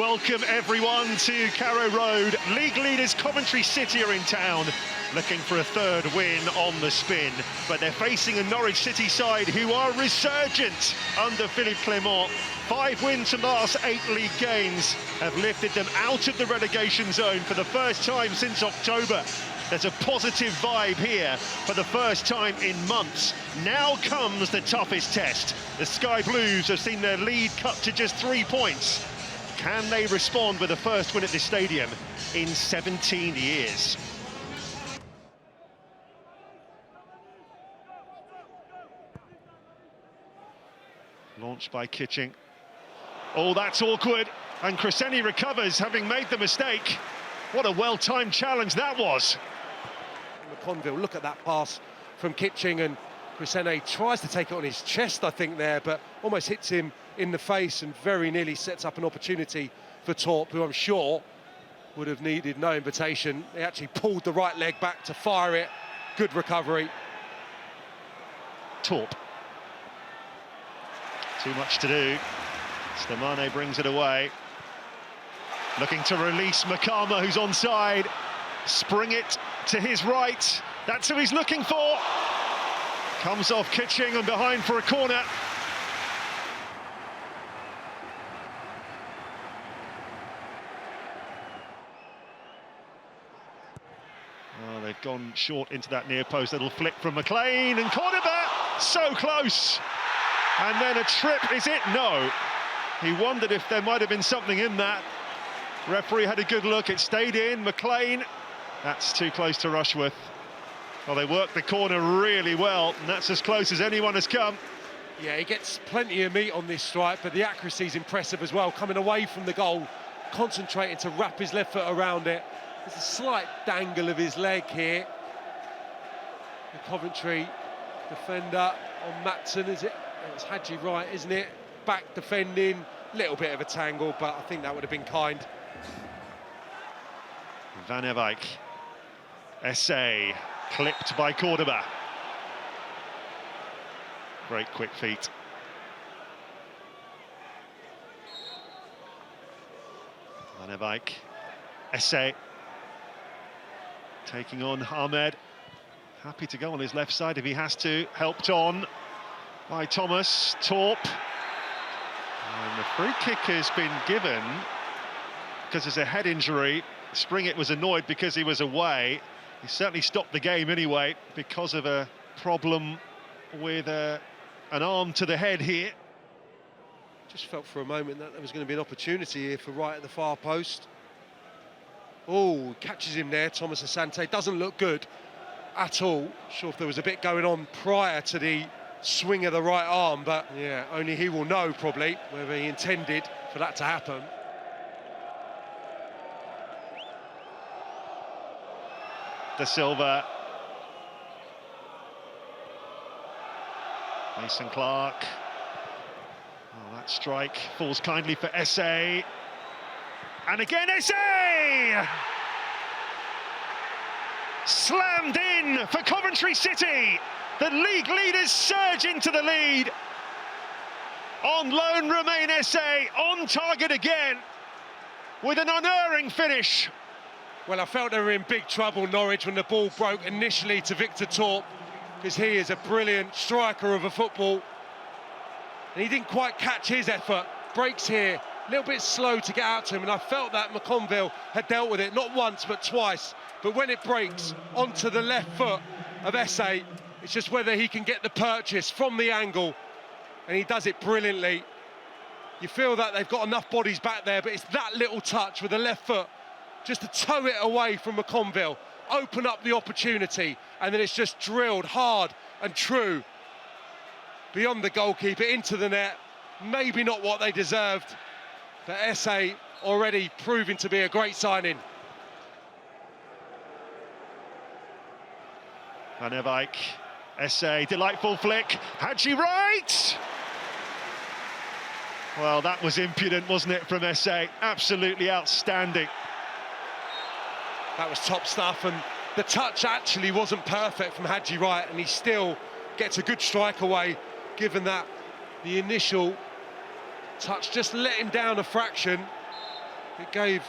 Welcome everyone to Carrow Road. League leaders Coventry City are in town, looking for a third win on the spin. But they're facing a Norwich City side who are resurgent under Philippe Clement. 5 wins from the last 8 league games have lifted them out of the relegation zone for the first time since October. There's a positive vibe here for the first time in months. Now comes the toughest test. The Sky Blues have seen their lead cut to just 3 points. Can they respond with a first win at this stadium in 17 years? Launched by Kitching. Oh, that's awkward. And Cresceni recovers, having made the mistake. What a well-timed challenge that was. McConville, look at that pass from Kitching, and Cresceni tries to take it on his chest, I think, there, but almost hits him in the face and very nearly sets up an opportunity for Torp, who I'm sure would have needed no invitation. He actually pulled the right leg back to fire it. Good recovery. Torp. Too much to do. Stamane brings it away. Looking to release Makama, who's onside. Spring it to his right. That's who he's looking for. Comes off Kitching and behind for a corner. Oh, they've gone short into that near post. Little flick from McLean and Cordoba. So close. And then a trip, is it? No. He wondered if there might have been something in that. Referee had a good look, it stayed in. McLean, that's too close to Rushworth. Well, they worked the corner really well, and that's as close as anyone has come. Yeah, he gets plenty of meat on this strike, but the accuracy is impressive as well, coming away from the goal, concentrating to wrap his left foot around it. There's a slight dangle of his leg here. The Coventry defender on Matson, is it? It's Hadji Wright, isn't it? Back defending, little bit of a tangle, but I think that would have been kind. Van Ewijk, Essay, clipped by Cordoba. Great quick feet. Van Ewijk, Essay, taking on Ahmed. Happy to go on his left side if he has to, helped on by Thomas. Torp. And the free kick has been given because there's a head injury. Springett was annoyed because he was away. He certainly stopped the game anyway because of a problem with an arm to the head here. Just felt for a moment that there was going to be an opportunity here for Wright at the far post. Oh, catches him there, Thomas Asante. Doesn't look good at all. Sure if there was a bit going on prior to the swing of the right arm, but yeah, only he will know probably whether he intended for that to happen. De Silva. Mason Clark. Oh, that strike falls kindly for Essay. And again, Essay! Slammed in for Coventry City. The league leaders surge into the lead. On loan remain Essay, on target again, with an unerring finish. Well, I felt they were in big trouble, Norwich, when the ball broke initially to Victor Torp, because he is a brilliant striker of a football. And he didn't quite catch his effort. Breaks here, a little bit slow to get out to him, and I felt that McConville had dealt with it, not once, but twice. But when it breaks onto the left foot of Essay, it's just whether he can get the purchase from the angle, and he does it brilliantly. You feel that they've got enough bodies back there, but it's that little touch with the left foot, just to tow it away from McConville, open up the opportunity, and then it's just drilled hard and true beyond the goalkeeper, into the net. Maybe not what they deserved, but Essay already proving to be a great signing. Van Ewijk, Essay, delightful flick. Hadji Wright! Well, that was impudent, wasn't it, from Essay? Absolutely outstanding. That was top stuff, and the touch actually wasn't perfect from Hadji Wright, and he still gets a good strike away, given that the initial touch just let him down a fraction. It gave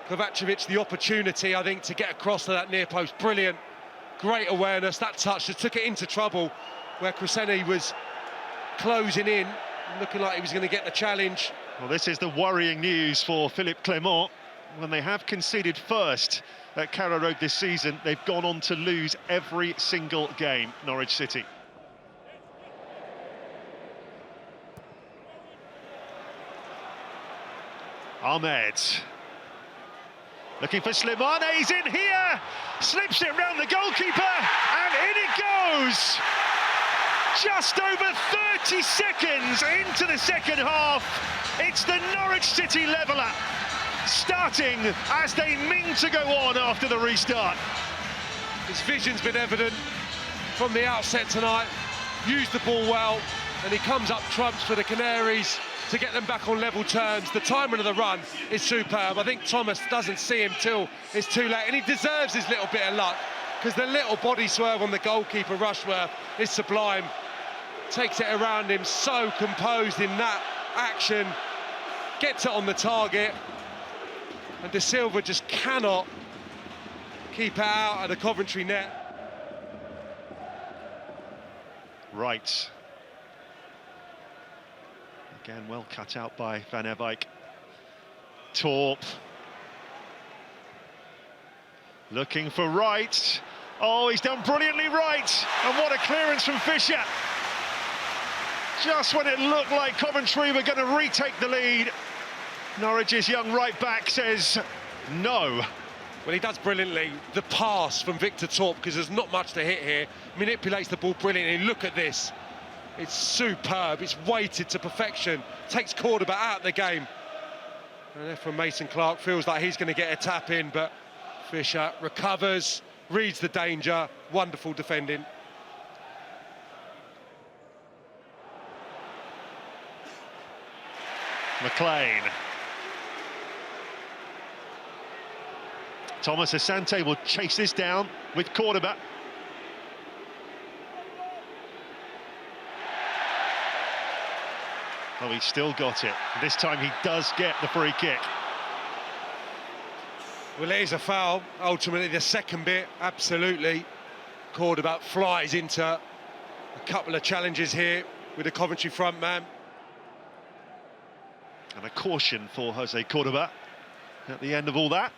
Kovacevic the opportunity, I think, to get across to that near post. Brilliant, great awareness. That touch just took it into trouble where Cresceni was closing in, looking like he was going to get the challenge. Well, this is the worrying news for Philippe Clement. When they have conceded first at Carrow Road this season, they've gone on to lose every single game, Norwich City. Ahmed. Looking for Slimane, he's in here! Slips it round the goalkeeper, and in it goes! Just over 30 seconds into the second half, it's the Norwich City leveller, starting as they mean to go on after the restart. His vision's been evident from the outset tonight, used the ball well, and he comes up trumps for the Canaries to get them back on level terms. The timing of the run is superb. I think Thomas doesn't see him till it's too late, and he deserves his little bit of luck, because the little body swerve on the goalkeeper, Rushworth, is sublime. Takes it around him, so composed in that action, gets it on the target, and De Silva just cannot keep it out of the Coventry net. Right. Again, well cut out by Van Ewijk. Torp. Looking for Wright. Oh, he's done brilliantly right. And what a clearance from Fisher. Just when it looked like Coventry were going to retake the lead, Norwich's young right back says no. Well, he does brilliantly. The pass from Victor Torp, because there's not much to hit here, manipulates the ball brilliantly. Look at this. It's superb. It's weighted to perfection. Takes Cordoba out of the game. And then from Mason Clark, feels like he's going to get a tap in, but Fisher recovers, reads the danger. Wonderful defending. McLean. Thomas Asante will chase this down with Cordoba. Oh, he's still got it. This time he does get the free kick. Well, it is a foul. Ultimately, the second bit, absolutely. Cordoba flies into a couple of challenges here with the Coventry front man. And a caution for Jose Cordoba at the end of all that.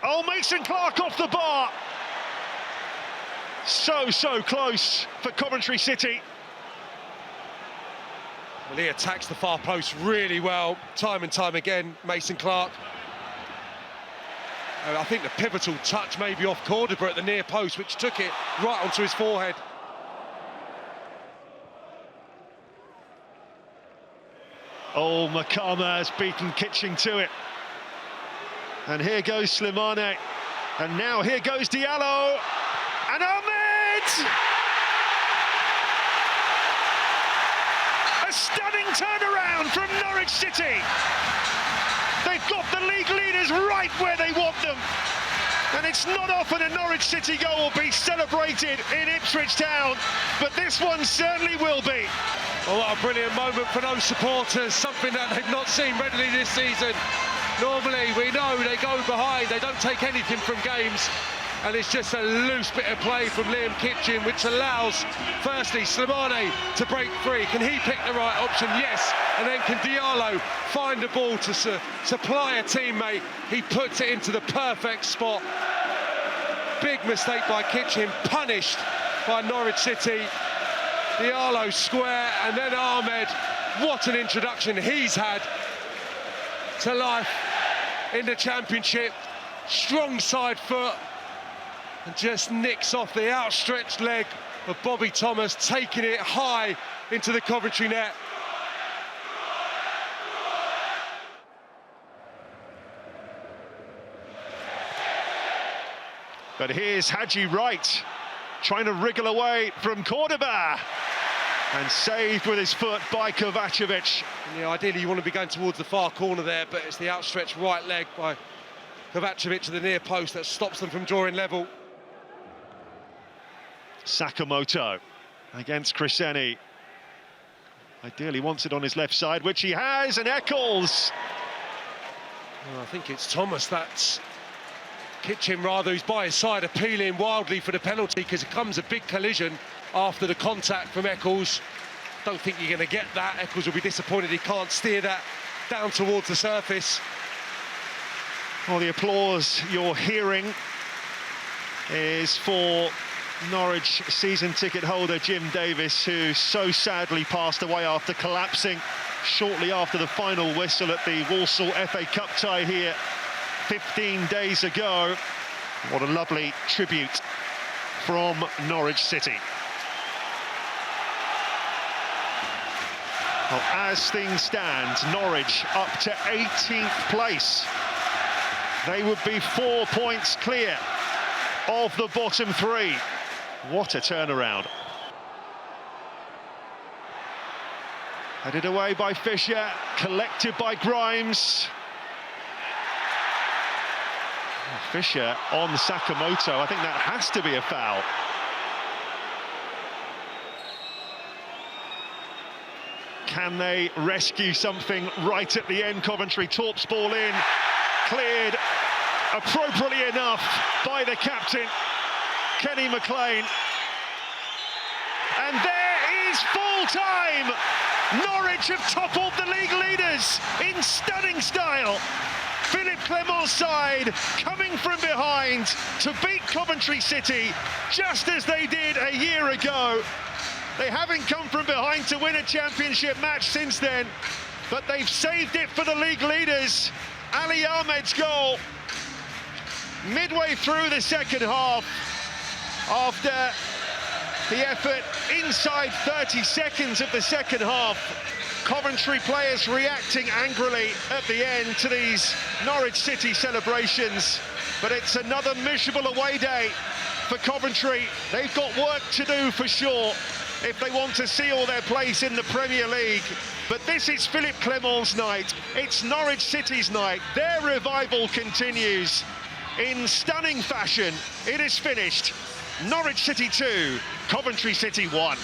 Oh, Mason Clark off the bar. So close for Coventry City. Well, he attacks the far post really well, time and time again, Mason Clark. I think the pivotal touch maybe off Cordoba at the near post, which took it right onto his forehead. Oh, Makama has beaten Kitching to it. And here goes Slimane. And now here goes Diallo. And Ahmed! A stunning turnaround from Norwich City. They've got the league leaders right where they want them. And it's not often a Norwich City goal will be celebrated in Ipswich Town, but this one certainly will be. Oh, what a brilliant moment for those supporters, something that they've not seen readily this season. Normally, we know they go behind, they don't take anything from games, and it's just a loose bit of play from Liam Kitchen, which allows, firstly, Slimane to break free. Can he pick the right option? Yes. And then can Diallo find the ball to supply a teammate? He puts it into the perfect spot. Big mistake by Kitchen, punished by Norwich City. Diallo square, and then Ahmed. What an introduction he's had to life in the Championship. Strong side foot, and just nicks off the outstretched leg of Bobby Thomas, taking it high into the Coventry net. But here's Haji Wright, trying to wriggle away from Cordoba. And saved with his foot by Kovacevic. Yeah, ideally you want to be going towards the far corner there, but it's the outstretched right leg by Kovacevic to the near post that stops them from drawing level. Sakamoto against Cresceni. Ideally wants it on his left side, which he has, and Eccles. Well, I think it's Thomas that's Kitchen rather, who's by his side, appealing wildly for the penalty, because it comes a big collision after the contact from Eccles. Don't think you're going to get that. Eccles will be disappointed he can't steer that down towards the surface. Well, the applause you're hearing is for Norwich season ticket holder Jim Davis, who so sadly passed away after collapsing shortly after the final whistle at the Walsall FA Cup tie here 15 days ago. What a lovely tribute from Norwich City. Well, as things stand, Norwich up to 18th place. They would be 4 points clear of the bottom three. What a turnaround. Headed away by Fisher, collected by Grimes. Fisher on Sakamoto. I think that has to be a foul. Can they rescue something right at the end? Coventry torps ball in, cleared appropriately enough by the captain, Kenny McLean. And there is full time. Norwich have toppled the league leaders in stunning style. Philippe Clement's side coming from behind to beat Coventry City just as they did a year ago. They haven't come from behind to win a championship match since then, but they've saved it for the league leaders. Ali Ahmed's goal midway through the second half, after the effort inside 30 seconds of the second half. Coventry players reacting angrily at the end to these Norwich City celebrations, but it's another miserable away day for Coventry. They've got work to do for sure if they want to seal their place in the Premier League. But this is Philippe Clement's night. It's Norwich City's night. Their revival continues in stunning fashion. It is finished. Norwich City 2, Coventry City 1.